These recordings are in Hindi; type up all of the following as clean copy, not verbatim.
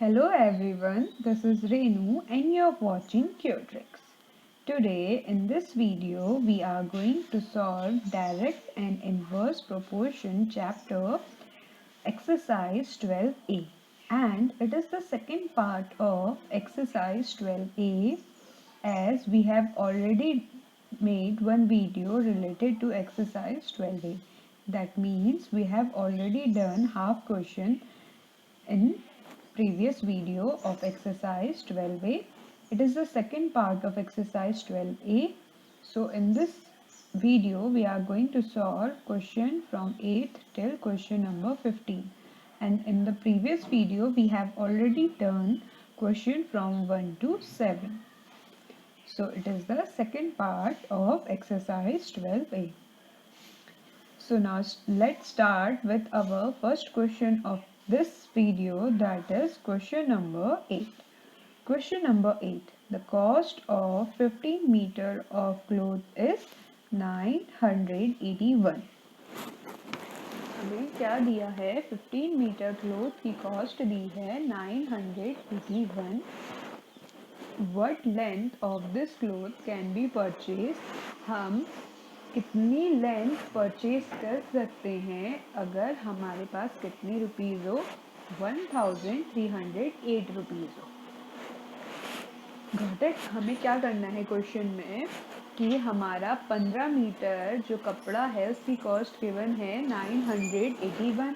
Hello everyone, this is Renu and you're watching Qtrix. Today in this video we are going to solve direct and inverse proportion chapter exercise 12a, and it is the second part of exercise 12a as we have already made one video related to exercise 12a. That means we have already done half question in previous video of exercise 12a. It is the second part of exercise 12a. So in this video we are going to solve question from 8th till question number 15, and in the previous video we have already done question from 1 to 7. So it is the second part of exercise 12a. So now let's start with our first question of this video, that is question number 8. Question number 8. The cost of 15 meter of cloth is 981. हमें क्या दिया है? 15 मीटर क्लोथ की कॉस्ट दी है 981. What length of this cloth can be purchased? हम कितनी लेंथ परचेज कर सकते हैं अगर हमारे पास कितनी रुपीज़ हो? 1308 रुपीज़ हो. Got it. हमें क्या करना है क्वेश्चन में कि हमारा 15 मीटर जो कपड़ा है उसकी कॉस्ट गिवन है 981.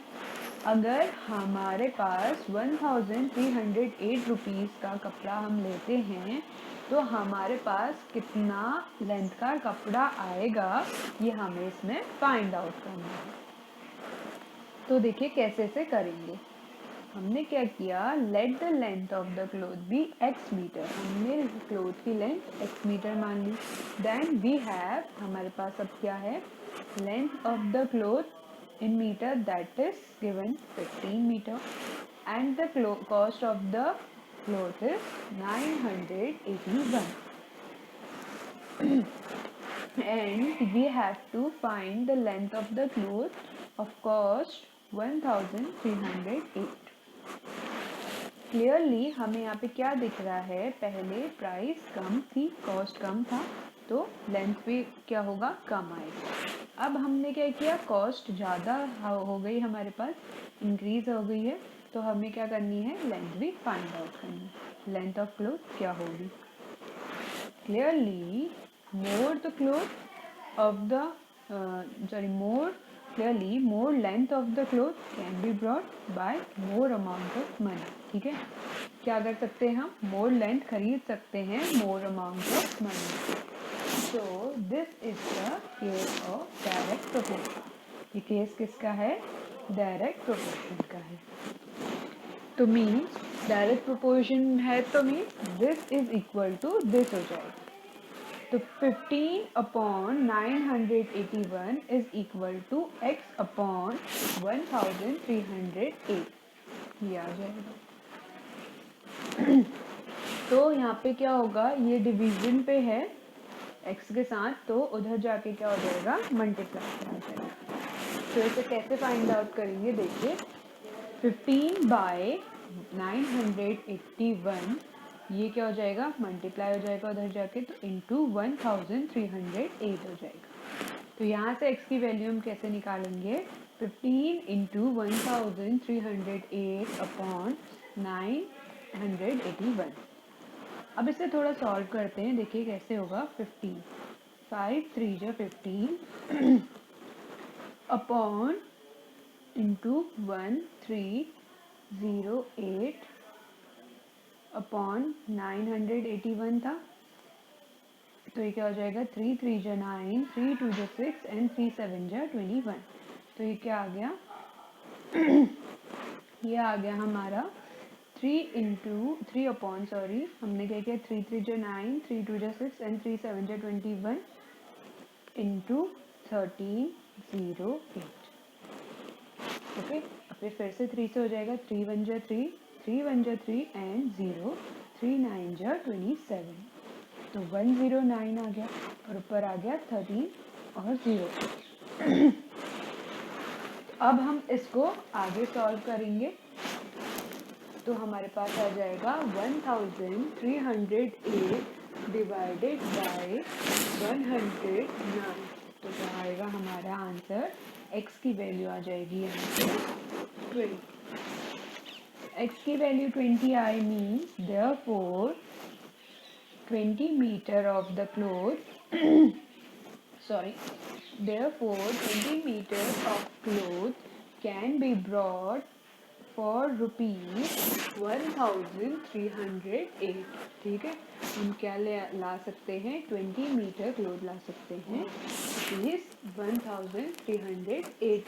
अगर हमारे पास 1308 रुपीज़ का कपड़ा हम लेते हैं तो हमारे पास कितना लेंथ का कपड़ा आएगा, ये हमें इसमें फाइंड आउट करना है. तो देखिए कैसे से करेंगे. हमने क्या किया, let the length of the cloth be x metre. हमने क्लोथ की लेंथ x मीटर मान ली. देन वी हैव, हमारे पास अब क्या है, length of the cloth in meter, that is given 15 meter, and the cost of the cloth is 981. And we have to find the length of the cloth of cost 1308. Clearly हमें यहाँ पे क्या दिख रहा है, पहले प्राइस कम थी, कॉस्ट कम था, तो लेंथ भी क्या होगा, कम आएगा. अब हमने क्या किया, कॉस्ट ज़्यादा हो गई, हमारे पास इंक्रीज हो गई है, तो हमें क्या करनी है, लेंथ भी फाइंड आउट करनी है. लेंथ ऑफ क्लोथ क्या होगी. Clearly more the cloth of the more length of the cloth can be brought by more amount of money. ठीक है, क्या कर सकते हैं हम, more length खरीद सकते हैं more amount of money. So this is the case of direct proportion. ये केस किसका है, डायरेक्ट प्रोपोर्शन का है. तो मीन्स डायरेक्ट प्रोपोर्शन है तो means this is equal to this हो जाएगा. तो 15 upon 981 is equal to x upon 1308. ये आ जाएगा. तो यहाँ पे क्या होगा, ये डिवीजन पे है x के साथ, तो उधर जाके क्या हो जाएगा, मल्टीप्लाई हो जाएगा. तो इसे कैसे फाइंड आउट करेंगे, देखिए 15 बाय 981, ये क्या हो जाएगा, मल्टीप्लाई हो जाएगा उधर जाके, तो इंटू 1308 हो जाएगा. तो यहाँ से x की वैल्यू हम कैसे निकालेंगे, 15 इंटू 1308 अपॉन 981. अब इसे थोड़ा सॉल्व करते हैं, देखिए कैसे होगा. 15 5 3 जा 15 अपॉन इंटू 1308 अपॉन 981 था, तो ये क्या हो जाएगा, 3 3 जा 9, 3 2 जा 6 एंड 3 7 जा 21. तो ये क्या आ गया ये आ गया हमारा 3 अपॉन हमने क्या किया, 3 3 जा 9, 3 2 जा 6 एंड 3 7 जा 21 इंटू 1308. ओके, फिर से 3 से हो जाएगा, 3 1 जा 3, 3 1 जा 3 एंड 0, 3 9 जा 27. तो 109 आ गया और ऊपर आ गया 13 और 0. अब हम इसको आगे सॉल्व करेंगे. तो हमारे पास आ जाएगा 1308 डिवाइडेड बाय 109। तो क्या आएगा हमारा आंसर? x की वैल्यू आ जाएगी यहाँ पे 20। x की value 20 I means therefore 20 meter of the cloth therefore 20 meters of cloth can be brought for rupees 1308। ठीक है, हम क्या ला सकते हैं? 20 मीटर क्लोथ ला सकते हैं रुपीज 1308।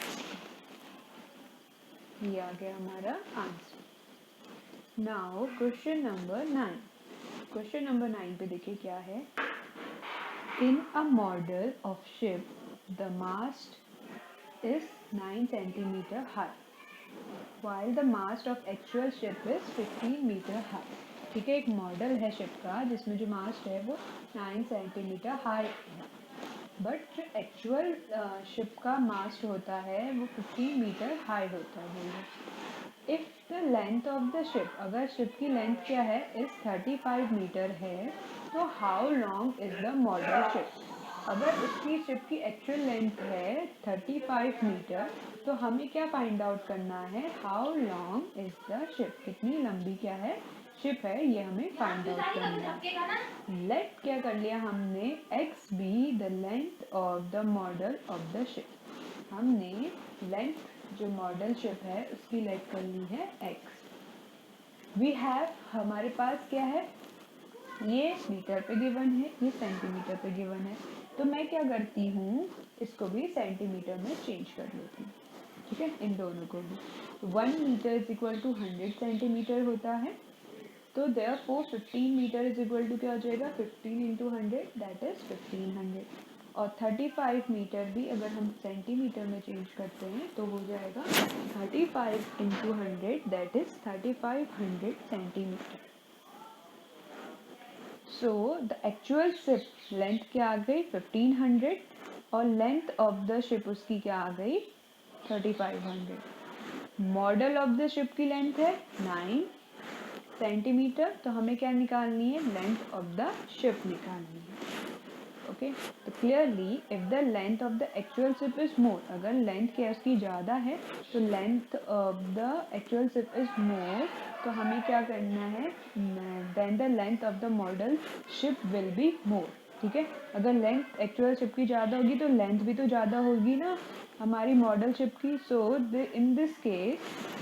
ये आ गया हमारा answer. Now question number 9। Question number 9 पे देखिए क्या है। In a model of ship the mast is 9 centimeter high while the mast of actual ship is 15 meter high। ठीक है, एक मॉडल है शिप का जिसमें जो मास्ट है वो 9 सेंटीमीटर हाई है, बट जो एक्चुअल शिप का मास्ट होता है वो 15 मीटर हाई होता है। If the length of the ship, अगर शिप की लेंथ क्या है, इज 35 मीटर है, तो how long is the model ship? अगर उसकी शिप की एक्चुअल लेंथ है 35 मीटर, तो हमें क्या फाइंड आउट करना है? How long is the ship, कितनी लंबी क्या है शिप है, ये हमें फाइंड आउट करना है। लेट क्या कर लिया हमने, x be the length of the model of the ship. हमने लेंथ जो मॉडल शिप है उसकी लेट कर ली है x। वी हैव, हमारे पास क्या है, ये मीटर पे गिवन है, ये सेंटीमीटर पे गिवन है, तो मैं क्या करती हूँ, इसको भी सेंटीमीटर में चेंज कर लेती हूँ। ठीक है, इन दोनों को भी। 1 metre is equal to 100 centimetre होता है, तो therefore 15 metre is equal to क्या हो जाएगा, 15 इंटू 100 दैट इज 1500। और 35 मीटर भी अगर हम सेंटीमीटर में चेंज करते हैं तो हो जाएगा 35 into 100 that is 3500 centimetre. So the actual ship length क्या आ गई 1500 और लेंथ ऑफ द शिप उसकी क्या आ गई 3500। मॉडल ऑफ द शिप की लेंथ है 9 सेंटीमीटर, तो हमें क्या निकालनी है, लेंथ ऑफ द शिप निकालनी है। ओके, तो clearly if the length of the actual ship is more, अगर लेंथ क्या उसकी ज़्यादा है तो length of the actual ship is more, तो हमें क्या करना है, then the length of the model ship will be more. ठीक है, अगर लेंथ एक्चुअल शिप की ज़्यादा होगी तो लेंथ भी तो ज़्यादा होगी ना हमारी मॉडल शिप की। So in this case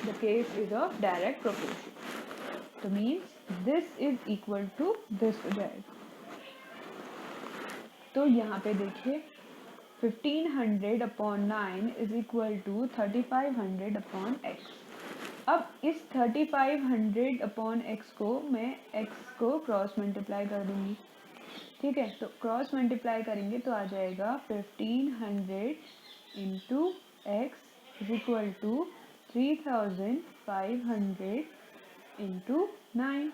the case is of direct proportion, तो means this is equal to this हो जाएगा। तो यहाँ पे देखिए 1500 upon 9 is equal to 3500 upon x. अब इस 3500 अपॉन एक्स को मैं एक्स को क्रॉस मल्टीप्लाई कर दूंगी। ठीक है, तो क्रॉस मल्टीप्लाई करेंगे तो आ जाएगा 1500 into X is equal to 3500 into 9।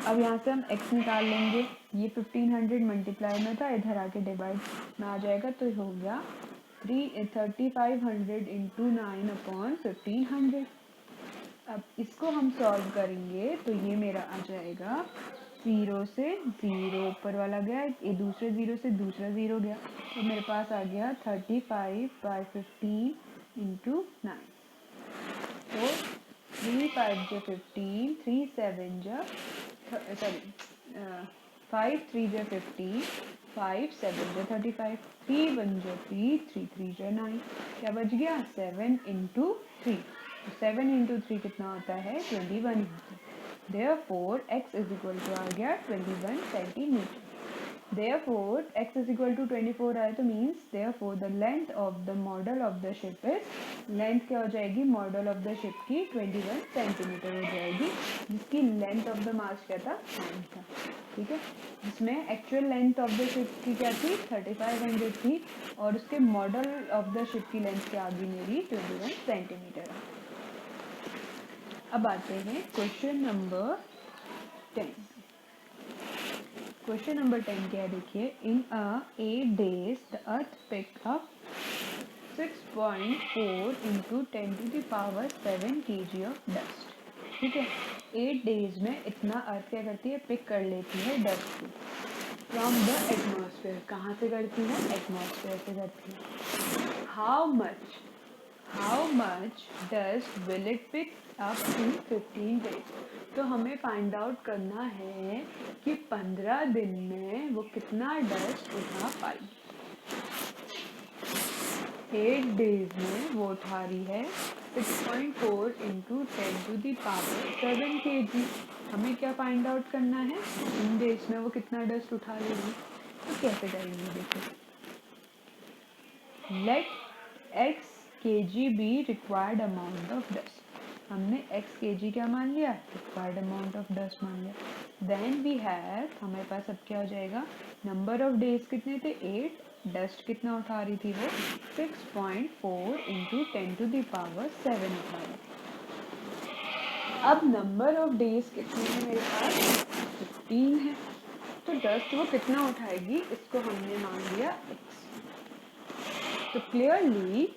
अब यहाँ से हम x निकाल लेंगे, ये 1500 मल्टीप्लाई में था, इधर आके डिवाइड में आ जाएगा, तो हो गया 3500 इंटू 9 अपॉन 1500। अब इसको हम सॉल्व करेंगे तो ये मेरा आ जाएगा 0 से 0 ऊपर वाला गया, ये दूसरे 0 से दूसरा 0 गया, तो मेरे पास आ गया 35/15 इंटू 9। तो 3 5 जो 15, 3 7 जो 5 3 जो 15, 5 7 जो 35, 3 1 जो 3, 3 3 जो 9, क्या बच गया 7 इंटू 3। 7 इंटू 3 कितना होता है 21 होता है। Therefore x is equal to आ गया 21 centimetre. Therefore x is equal to 24 आए तो means therefore the length of the model of the ship is, length क्या हो जाएगी मॉडल ऑफ द शिप की 21 सेंटीमीटर हो जाएगी, जिसकी लेंथ ऑफ द मास्ट क्या था 9 था। ठीक है, जिसमें actual length of the ship की क्या थी 3500 थी और उसके मॉडल ऑफ द शिप की लेंथ क्या आ गई मेरी 21 सेंटीमीटर। अब आते हैं क्वेश्चन नंबर 10। क्वेश्चन नंबर 10 क्या है देखिए, in 8 days the earth pick up 6.4 into 10⁻7 kg of dust. ठीक है, 8 डेज में इतना अर्थ क्या करती है, पिक कर लेती है डस्ट को फ्रॉम द एटमॉस्फेयर। कहाँ से करती है, एटमॉस्फेयर से करती है। How much dust will it pick up in 15 days. तो हमें फाइंड आउट करना है कि 15 दिन में वो कितना डस्ट उठा पाई। 8 डेज में वो उठा रही है 6.4 इंटू 10⁻7 kg। हमें क्या फाइंड आउट करना है, इन डेज में वो कितना डस्ट उठा लेगी। तो कैसे करेंगे, देखो, let x kg be required amount of dust. हमने x kg क्या मान लिया, रिक्वायर्ड अमाउंट ऑफ डस्ट मान लिया। देन वी हैव, हमारे पास अब क्या हो जाएगा, नंबर ऑफ डेज कितने थे, 8, डस्ट कितना उठा रही थी वो, 6.4 इंटू 10⁻7 उठा रही थी। अब नंबर ऑफ डेज कितने हैं मेरे पास, 15 है। तो डस्ट वो कितना उठाएगी, इसको हमने मान लिया x। तो clearly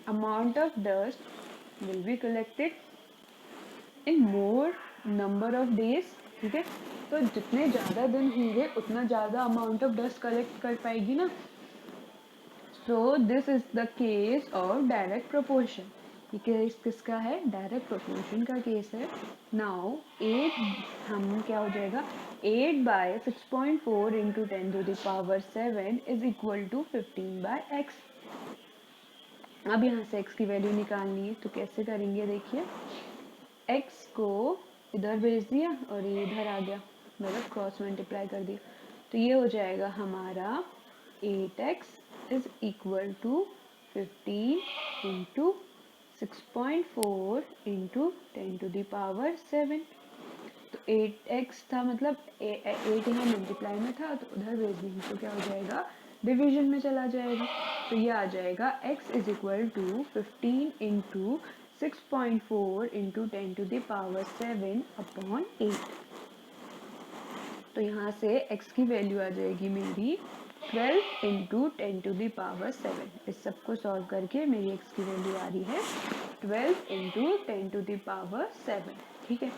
amount of dust will be collected in more number of days. ठीक है, तो जितने ज़्यादा दिन होंगे उतना ज़्यादा अमाउंट ऑफ डस्ट कलेक्ट कर पाएगी ना। So this is the case of direct proportion. ये केस किसका है, डायरेक्ट प्रोपोर्शन का केस है। नाउ 8, हम क्या हो जाएगा, 8/6.4 into 10⁻7 is equal to 15/x। अब यहाँ से x की वैल्यू निकालनी है, तो कैसे करेंगे, देखिए, x को इधर भेज दिया और ये इधर आ गया, मतलब क्रॉस मल्टीप्लाई कर दिया। तो ये हो जाएगा हमारा 8x is equal to 15 into 6.4 into 10⁻7। तो 8x था, मतलब 8 यहाँ मल्टीप्लाई में था, तो उधर भेज देंगे, तो क्या हो जाएगा, डिवीजन में चला जाएगा। तो ये आ जाएगा x is equal to 15 into 6.4 into 10⁻7 upon 8। तो यहाँ से x की वैल्यू आ जाएगी मेरी 12 इंटू 10⁻7। इस सबको सॉल्व करके मेरी x की वैल्यू आ रही है 12 इंटू 10⁻7। ठीक है,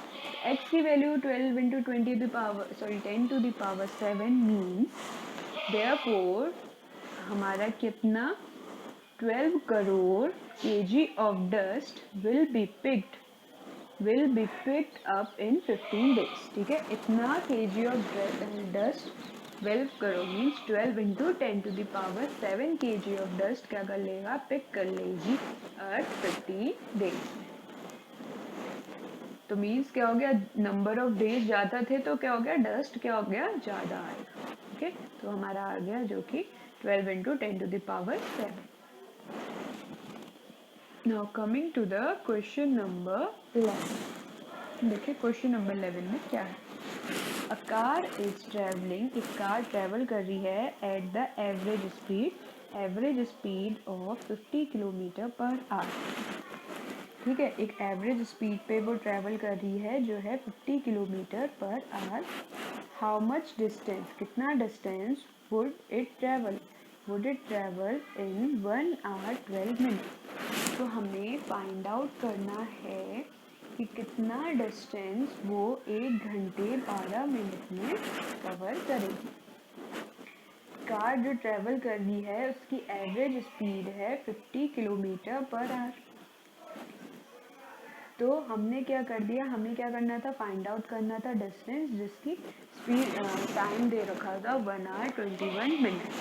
x की वैल्यू 12 इंटू 10⁻7 मीन्स देयरफॉर हमारा कितना, 12 crore kg of dust will be picked up in 15 days। ठीक है, इतना kg of dust 12 crore means 12 into 10⁻7 kg of dust क्या कर लेगा, पिक कर लेगी at 15 days। तो मीन्स क्या हो गया, नंबर ऑफ डेज ज़्यादा थे तो क्या हो गया, डस्ट क्या हो गया, ज़्यादा आएगा। ठीक है, तो हमारा आ गया जो कि 12 into 10⁻7। Now coming to the question number 11। देखिए क्वेश्चन नंबर 11 में क्या है, अ कार इज ट्रेवलिंग, एक कार ट्रेवल कर रही है at the average speed of 50 kilometre per hour. ठीक है, एक एवरेज स्पीड पे वो ट्रैवल कर रही है जो है 50 kilometre per hour. How much distance, कितना distance would it travel in 1 hour 12 minutes। तो हमें फाइंड आउट करना है कि कितना डिस्टेंस वो 1 घंटे 12 मिनट में कवर करेगी। कार जो ट्रैवल कर रही है उसकी एवरेज स्पीड है 50 किलोमीटर पर आवर। तो हमने क्या कर दिया, हमें क्या करना था, फाइंड आउट करना था डिस्टेंस जिसकी स्पीड टाइम दे रखा था 1 hour 21 minutes।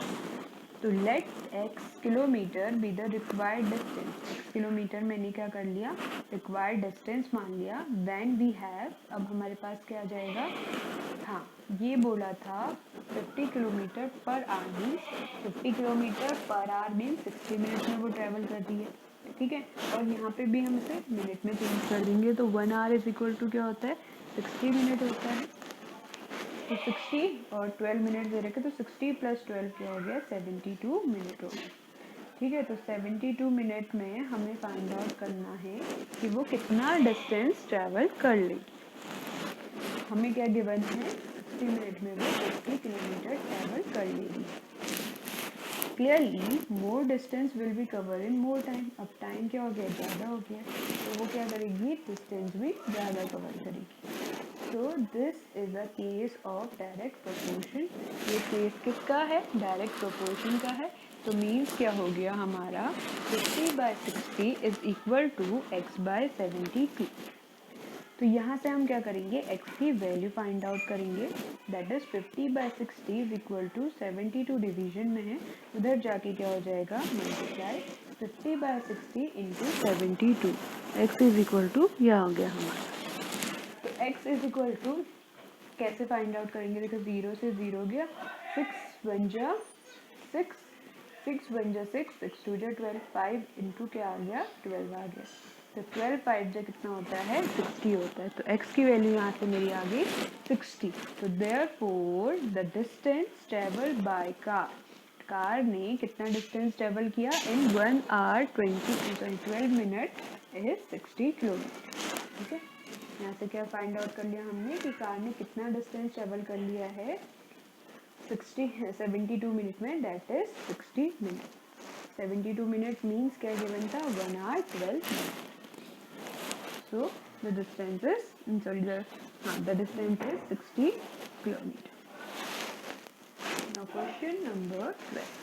तो let x kilometre be the required distance. x kilometre मैंने क्या कर लिया, रिक्वायर्ड डिस्टेंस मान लिया। देन वी हैव, अब हमारे पास क्या आ जाएगा, हाँ ये बोला था 50 kilometre per hour means 50 kilometre per hour means 60 minute में वो ट्रैवल कर रही है। ठीक है, और यहाँ पे भी हम इसे मिनट में चेंज कर देंगे, तो 1 hour इज इक्वल टू क्या होता है, 60 मिनट होता है। तो 60 और 12 मिनट दे रखे, तो 60 + 12 क्या हो गया, 72 मिनट हो गया। ठीक है, तो 72 मिनट में हमें फाइंड आउट करना है कि वो कितना डिस्टेंस ट्रैवल कर लेगी। हमें क्या गिवन है, 60 मिनट में वो 50 किलोमीटर ट्रैवल कर लेगी। Clearly more distance will be cover in more time. अब टाइम क्या हो गया, ज़्यादा हो गया, तो वो क्या करेगी, डिस्टेंस भी ज़्यादा कवर करेगी. So this is a case of direct proportion. ये केस किसका है, डायरेक्ट प्रोपोर्शन का है. तो मीन्स क्या हो गया हमारा, 50/60 इज इक्वल टू x/72. तो यहाँ से हम क्या करेंगे, x की वैल्यू फाइंड आउट करेंगे. That is 50/60 is equal to 72 division में है, उधर जाके क्या हो जाएगा, multiply 50/60 into 72. x is equal to यह हो गया हमारा. तो x इज इक्वल टू कैसे फाइंड आउट करेंगे, देखो 0 से 0 गया, 6 1 जा 6, 6 1 जा 6, 6 2 जा 12, 5 इंटू क्या आ गया, 12 आ गया. तो 12 5 जा कितना होता है, 60 होता है. तो x की वैल्यू यहाँ से मेरी आ गई 60. तो therefore the distance travelled by car ने कितना डिस्टेंस ट्रेवल किया इन 1 hour 12 minute इज 60 किलोमीटर. ठीक है, यहाँ से क्या फाइंड आउट कर लिया हमने कि कार ने कितना डिस्टेंस ट्रेवल कर लिया है 72 मिनट में. That is 60 minute. 72 minute means क्या गिवन था, 1 hour 12 minutes. So the distance is the distance is 60 kilometer. Now question number 12.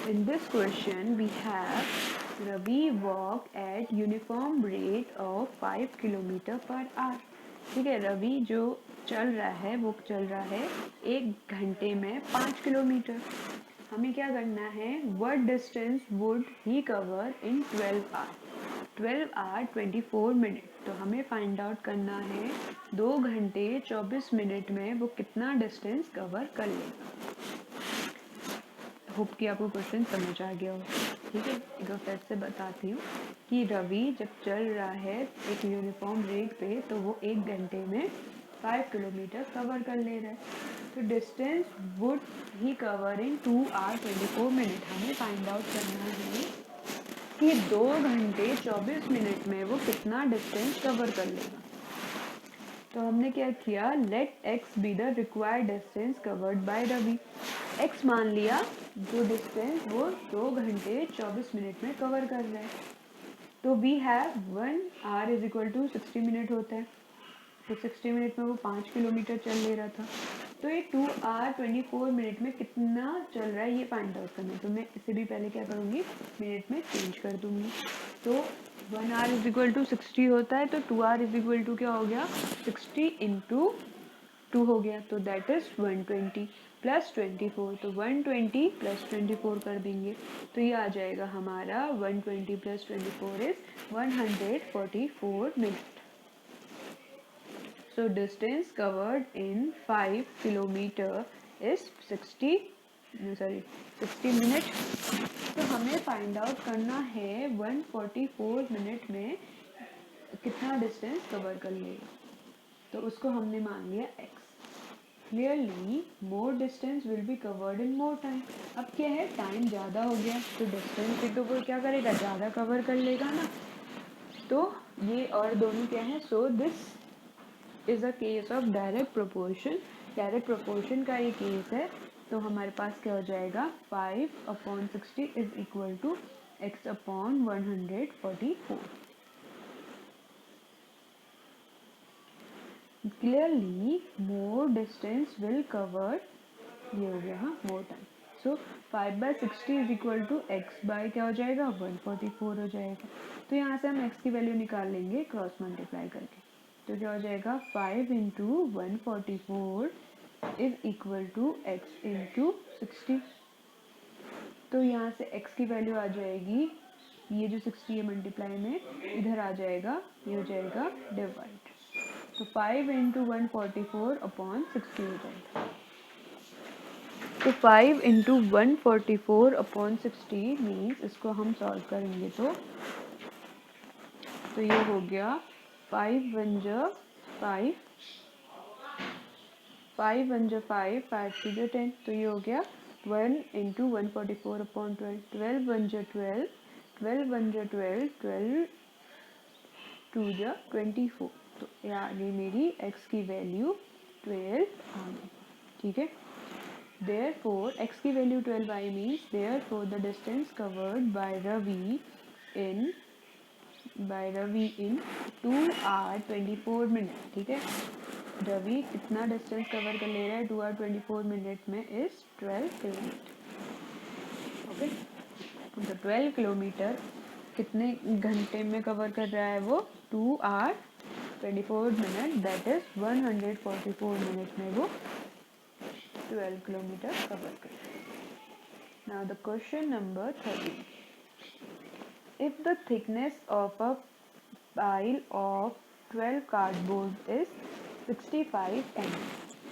In this question we have Ravi walked at uniform rate of 5 kilometer per hour. ठीक है, रवि जो चल रहा है वो चल रहा है 1 घंटे में 5 किलोमीटर. हमें क्या करना है, what distance would he cover in 12 hours. 12 hour 24 minute. तो हमें फाइंड आउट करना है 2 घंटे 24 मिनट में वो कितना डिस्टेंस कवर कर लेगा. होप कि आपको क्वेश्चन समझ आ गया हो. ठीक है, एक बार फिर से बताती हूँ कि रवि जब चल रहा है एक यूनिफॉर्म रेट पे तो वो 1 घंटे में 5 किलोमीटर कवर कर ले रहा है. तो distance would he cover in 2 hour 24 minute. हमें फाइंड आउट करना है कि 2 घंटे 24 मिनट में वो कितना डिस्टेंस कवर कर लेगा. तो हमने क्या किया, let x be the required distance covered by Ravi. x मान लिया जो डिस्टेंस वो 2 घंटे 24 मिनट में कवर कर रहा है. तो we have 1 hour is equal to 60 minute होता है. तो 60 मिनट में वो 5 किलोमीटर चल ले रहा था. तो ये 2 hour 24 मिनट में कितना चल रहा है ये फाइंड आउट करना है. तो मैं इसे भी पहले क्या करूँगी, मिनट में चेंज कर दूँगी. तो 1 hour इज इक्वल टू 60 होता है, तो 2 hour इज इक्वल टू क्या हो गया, 60 इंटू 2 हो गया. तो दैट इज 120 प्लस 24. तो 120 प्लस 24 कर देंगे तो ये आ जाएगा हमारा 120 plus 24 is 144 minute. So distance covered in 5 kilometer is 60 minute. तो हमें फाइंड आउट करना है 144 मिनट में कितना डिस्टेंस कवर कर लेगा. तो उसको हमने मान लिया x. Clearly more distance will be covered in more time. अब क्या है, टाइम ज़्यादा हो गया तो डिस्टेंस भी तो वो क्या करेगा, ज़्यादा कवर कर लेगा ना. तो ये और दोनों क्या है, so this is a case of direct proportion. Direct proportion का ये केस है. तो हमारे पास क्या हो जाएगा, 5/60 is equal to x/144. Clearly more distance will cover, ये हो गया हाँ, more time. So 5/60 is equal to x by क्या हो जाएगा, 144 हो जाएगा. तो यहाँ से हम x की वैल्यू निकाल लेंगे क्रॉस मल्टीप्लाई करके. तो क्या हो जाएगा, 5 into 144 is equal to x into 60. तो यहाँ से x की वैल्यू आ जाएगी, ये जो 60 है मल्टीप्लाई में इधर आ जाएगा, ये हो जाएगा डिवाइड. तो 5 इंटू 144 अपॉन 60 हो जाएगा. तो 5 इंटू 144 अपॉन 60 मीन्स इसको हम सॉल्व करेंगे तो ये हो गया 5 1 जा 5, 5 1 जा 5, 5 2 जा 10. तो ये हो गया 1 इंटू 144 अपॉन 12, 12 1 जा 12, 12 1 जा 12, 12 2 जा 24. तो ये आ गई मेरी x की वैल्यू 12 आ गई. ठीक है, Therefore, x की value 12y means therefore the distance covered by Ravi in 2 hour 24 minutes. ठीक है, रवि कितना डिस्टेंस कवर कर ले रहा है 2 hour 24 मिनट में इज 12 किलोमीटर. ओके, तो 12 किलोमीटर कितने घंटे में कवर कर रहा है वो 2 hour 24 minute, that is 144 minute में वो 12 किलोमीटर कवर कर रहा है. Now the question number 13. If the thickness of a pile of 12 cardboard is 65 mm,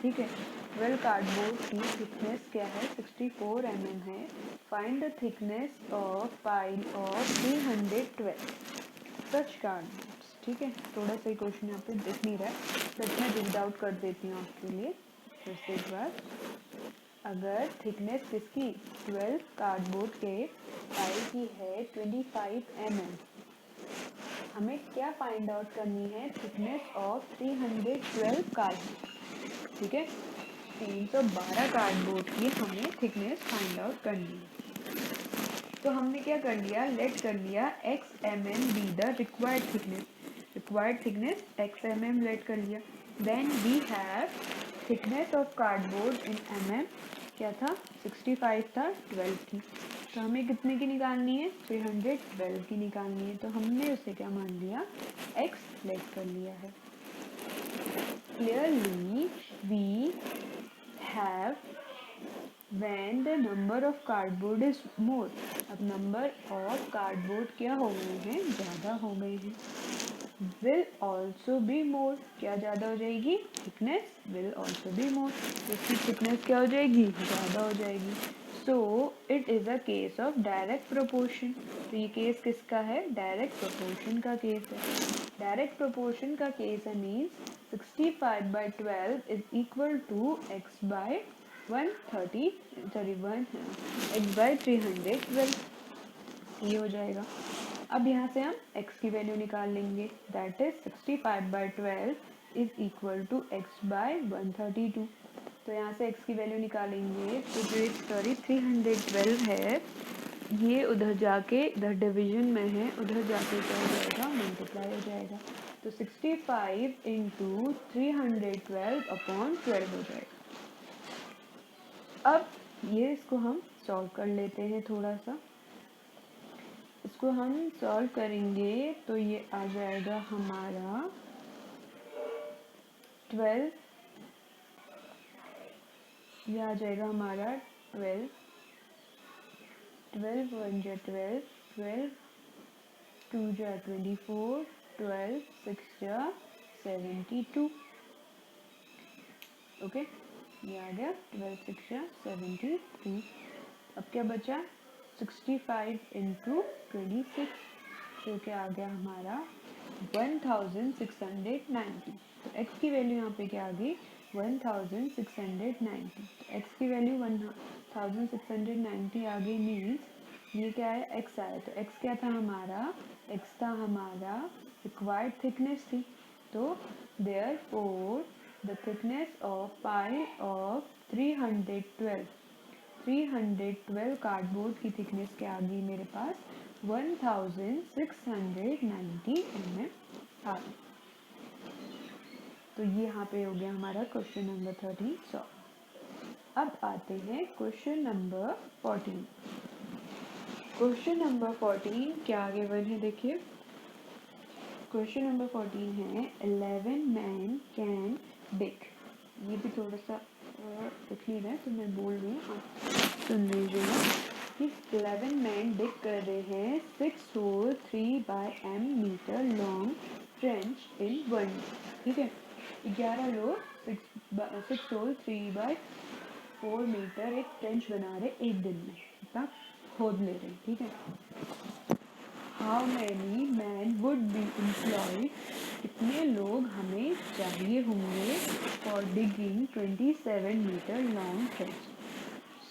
ठीक है, 12 कार्डबोर्ड की थिकनेस क्या है 64 mm है. Find the thickness of pile of 312 such cardboards. ठीक है, थोड़ा सा क्वेश्चन यहाँ पे दिख नहीं रहा है, तो मैं रीड आउट कर देती हूँ आपके लिए फिर से एक बार. अगर थिकनेस किसकी 12 कार्डबोर्ड के पाइल की है 25 mm, हमें क्या फाइंड आउट करनी है थिकनेस ऑफ 312 कार्डबोर्ड. ठीक है, 312 कार्डबोर्ड की हमें थिकनेस फाइंड आउट करनी है. तो हमने क्या कर लिया, लेट कर लिया x mm be the required thickness. Required thickness x mm let कर लिया. Then we have thickness of cardboard in mm क्या था 65 था, 12 थी, तो हमें कितने की निकालनी है 312 की निकालनी है. तो हमने उसे क्या मान लिया x लेट कर लिया है. Clearly we have when the number of cardboard is more. अब number of cardboard क्या हो गए हैं, ज़्यादा हो गए हैं. Will also be more, क्या ज़्यादा हो जाएगी thickness will also be more, इसकी thickness क्या हो जाएगी ज़्यादा हो जाएगी. So it is a case of direct proportion. तो ये केस किसका है, डायरेक्ट प्रोपोर्शन का केस है. डायरेक्ट प्रोपोर्शन का केस है means 65/12 is equal to x by 312. ये हो जाएगा. अब यहाँ से हम x की वैल्यू निकाल लेंगे, that is 65/12 is equal to x by 132. तो यहाँ से x की वैल्यू निकालेंगे तो जो 312 है ये उधर जाके इधर डिवीजन में है, उधर जाके क्या हो जाएगा मल्टीप्लाई हो जाएगा. तो 65 इंटू 312/12 हो जाएगा. अब ये इसको हम सॉल्व कर लेते हैं. थोड़ा सा इसको हम सॉल्व करेंगे तो ये आ जाएगा हमारा 12, ये आ जाएगा हमारा 12 1 जा 12, 12 2 जा 24, 12 6 जा 72. ओके, ये आ गया 12 6 जा 72. अब क्या बचा 65 इंटू 26 जो कि आ गया हमारा 1690. तो x की वैल्यू यहाँ पे क्या आ गई 1690. तो x की वैल्यू 1690 आ गई मीन्स ये क्या है x आया. तो x क्या था हमारा, x था हमारा रिक्वायर्ड थिकनेस थी. तो therefore the thickness of pile of 312 cardboard की थिकनेस क्या आ गई मेरे पास 1690 mm आ गई. तो ये यहाँ पे हो गया हमारा क्वेश्चन नंबर 13 सॉल्व. अब आते हैं क्वेश्चन नंबर 14. क्वेश्चन नंबर 14 क्या आगे वन है देखिए. क्वेश्चन नंबर 14 है 11 मैन कैन डिग. ये भी थोड़ा सा दिख नहीं रहा है तो मैं बोल रही हूँ, आप सुन लीजिएगा कि 11 मैन डिग कर रहे हैं 6 hole 3/m metre long trench in 1 day. ठीक है, 11 लोग 6 होल 3/4 मीटर एक ट्रेंच बना रहे एक दिन में, इतना खोद ले रहे. ठीक है, how many man would be employed, कितने लोग हमें चाहिए होंगे for digging 27 meter long trench.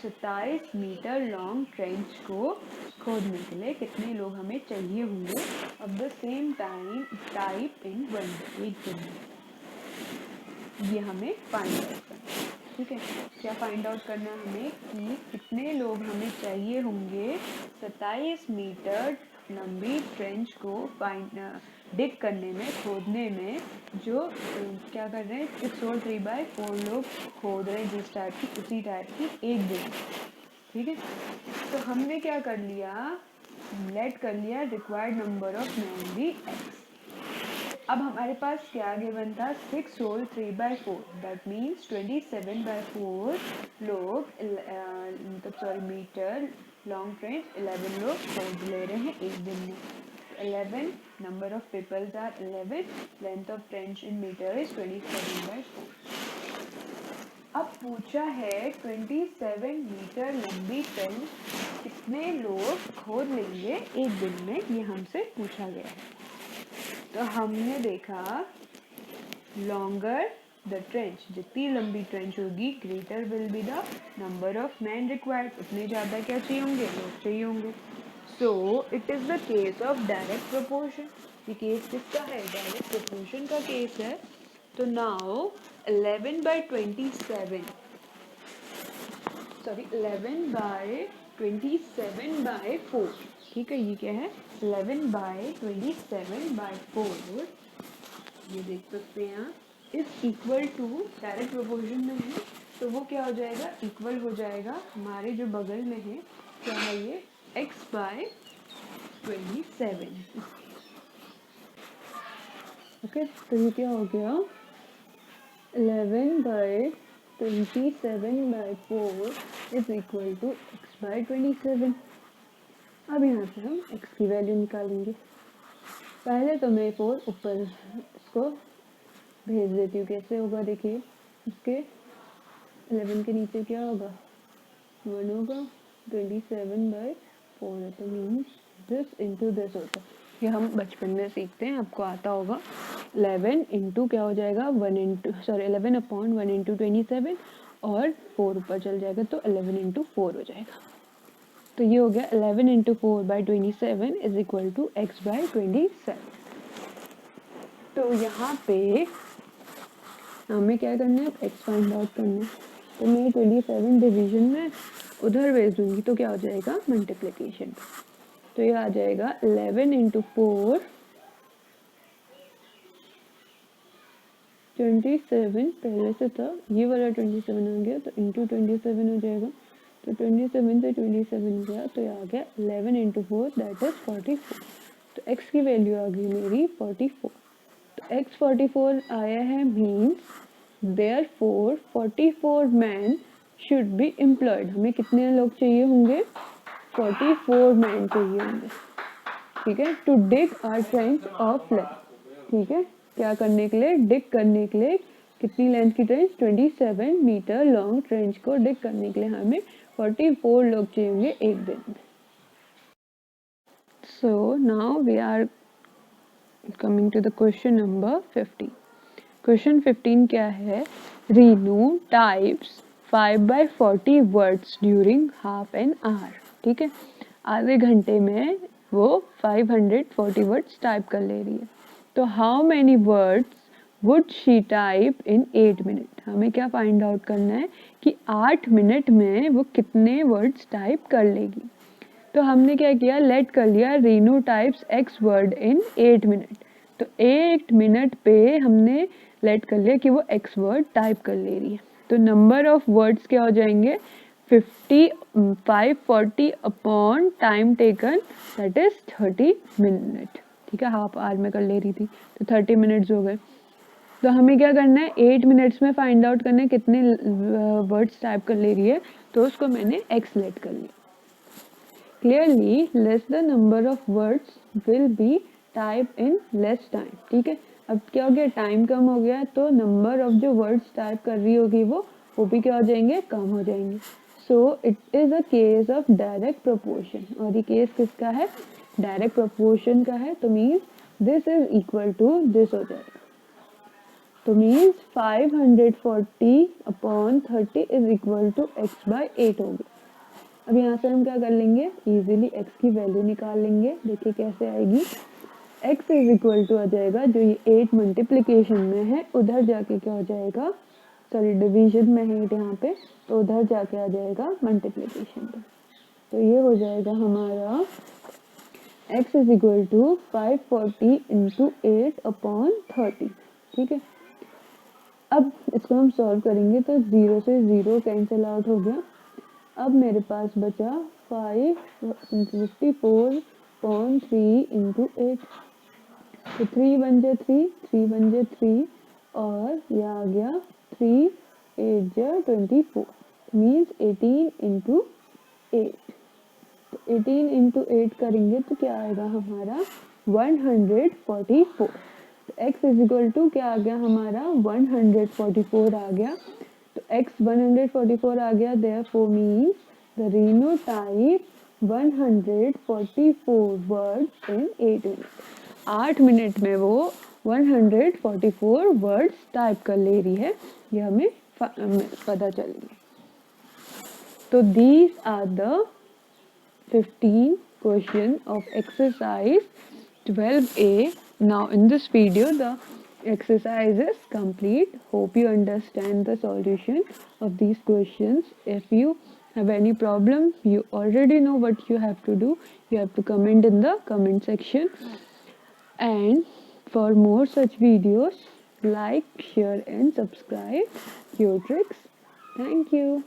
27 meter long trench को खोदने के लिए कितने लोग हमें चाहिए होंगे of the same type in 1 day, एक दिन में. ये हमें फाइंड आउट करना है. ठीक है। क्या फाइंड आउट करना है हमें कि कितने लोग हमें चाहिए होंगे 27 मीटर लंबी ट्रेंच को डिग करने में, खोदने में, जो क्या कर रहे हैं 6 और 3/4 लोग खोद रहे हैं जिस टाइप की, उसी टाइप की एक दिन, ठीक है। तो हमने क्या कर लिया, लेट कर लिया रिक्वायर्ड नंबर ऑफ मैन भी एक्स। अब हमारे पास क्या गिवन था, 6 होल 3/4, दैट मीन्स 27/4 लोग मतलब सॉरी मीटर लॉन्ग ट्रेंच 11 लोग खोद ले रहे हैं एक दिन में। 11 number of peoples are 11, length of trench in meter is 27/4। अब पूछा है 27 मीटर लंबी ट्रेंच कितने लोग खोद लेंगे एक दिन में, ये हमसे पूछा गया है। तो हमने देखा लॉन्गर द ट्रेंच, जितनी लंबी ट्रेंच होगी greater will be the number of man required, उतने ज़्यादा क्या चाहिए होंगे, लोग चाहिए होंगे। So it is the case of direct proportion. ये केस किसका है, डायरेक्ट प्रोपोर्शन का केस है। तो नाउ 11/27 सॉरी 11/27/4, ठीक है। ये क्या है 11/27/4, ये देख सकते हैं आप, is equal to, direct proportion में है तो वो क्या हो जाएगा, इक्वल हो जाएगा हमारे जो बगल में है, क्या है ये x/27। ओके, तो ये क्या हो गया 11/27/4 इज इक्वल टू x/27। अब यहाँ से हम x की वैल्यू निकालेंगे। पहले तो मैं 4 ऊपर इसको भेज देती हूँ, कैसे होगा देखिए, इसके 11 के नीचे क्या होगा 1 होगा, 27/4 है, तो मीन्स दिस इंटू दिस होता है। ये हम बचपन में सीखते हैं, आपको आता होगा। 11 इंटू क्या हो जाएगा 11/1 और 4 ऊपर चल जाएगा तो 11/4 हो जाएगा। तो ये हो गया 11/4/27 इज इक्वल टू x/27। तो यहाँ पे हमें क्या करना है, x फाइंड आउट करना है। तो मैं 27 डिवीजन में उधर भेज दूंगी तो क्या हो जाएगा मल्टीप्लिकेशन। तो ये आ जाएगा 11 × 4 27, पहले से था ये वाला 27 आ गया तो इंटू 27 हो जाएगा। तो 27 से 27 गया तो ये आ गया 11 × 4 दैट इज 44। तो x की वैल्यू आ गई मेरी 44। तो x 44 आया है, means therefore 44 man should be employed. हमें कितने लोग चाहिए होंगे, 44 मैन चाहिए होंगे, ठीक है, to dig our trench of length. ठीक है, क्या करने के लिए, डिग करने के लिए। कितनी लेंथ की ट्रेंच, 27 मीटर लॉन्ग ट्रेंच को डिग करने के लिए हमें 44 लोग चाहिए होंगे एक दिन में। So now we are coming to the question number 15। Question 15 क्या है, Renu types 5/40 words during half an hour. ठीक है, आधे घंटे में वो 540 वर्ड्स टाइप कर ले रही है। तो how many words would she type in 8 minute. हमें क्या फाइंड आउट करना है कि 8 मिनट में वो कितने वर्ड्स टाइप कर लेगी। तो हमने क्या किया, लेट कर लिया Renu types x word in 8 minute. तो 8 मिनट पे हमने लेट कर लिया कि वो x वर्ड टाइप कर ले रही है। तो नंबर ऑफ वर्ड्स क्या हो जाएंगे 540 upon time taken that is 30 minute. ठीक है, हाफ आवर में कर ले रही थी तो 30 मिनट्स हो गए। तो हमें क्या करना है 8 मिनट्स में फाइंड आउट करना है कितने वर्ड्स टाइप कर ले रही है। तो उसको मैंने x लेट कर लिया। Clearly less the number of words will be type in less time. ठीक है, अब क्या हो गया, टाइम कम हो गया तो नंबर ऑफ जो वर्ड्स टाइप कर रही होगी वो भी क्या हो जाएंगे, कम हो जाएंगे। So it is a case of direct proportion. और ये केस किसका है, डायरेक्ट प्रोपोर्शन का है। तो means this is equal to this हो जाएगा। तो means 540 upon 30 is equal to x/8 होगी। अब यहाँ से हम क्या कर लेंगे, इजीली x की वैल्यू निकाल लेंगे। देखिए कैसे आएगी, x इज इक्वल टू आ जाएगा जो ये 8 मल्टीप्लिकेशन में है, उधर जाके क्या हो जाएगा सॉरी डिवीजन में है यहाँ पे, तो उधर जाके आ जाएगा मल्टीप्लिकेशन पे। तो ये हो जाएगा हमारा x is equal to 540 into 8/30। ठीक है, अब इसको हम सॉल्व करेंगे तो 0 से 0 कैंसिल आउट हो गया। अब मेरे पास बचा 554.3 इंटू 8, तो 3 1 जा 3, 3 1 जा 3, और ये आ गया 3 8 जा 24, मीन्स 18 इंटू 8। तो 18 इंटू 8 करेंगे तो क्या आएगा हमारा 144। तो x इज इक्वल टू क्या आ गया हमारा 144 आ गया। तो x 144 आ गया, therefore means the Reno type 144 words in 8 minute. 8 minute में वो 144 वर्ड्स टाइप कर ले रही है, ये हमें पता चल गया। तो these are the 15 question of exercise 12a. Now in this video the exercise is complete. Hope you understand the solution of these questions. If you have any problem, you already know what you have to do. You have to comment in the comment section. And for more such videos, like, share and subscribe Qtrix. Thank you.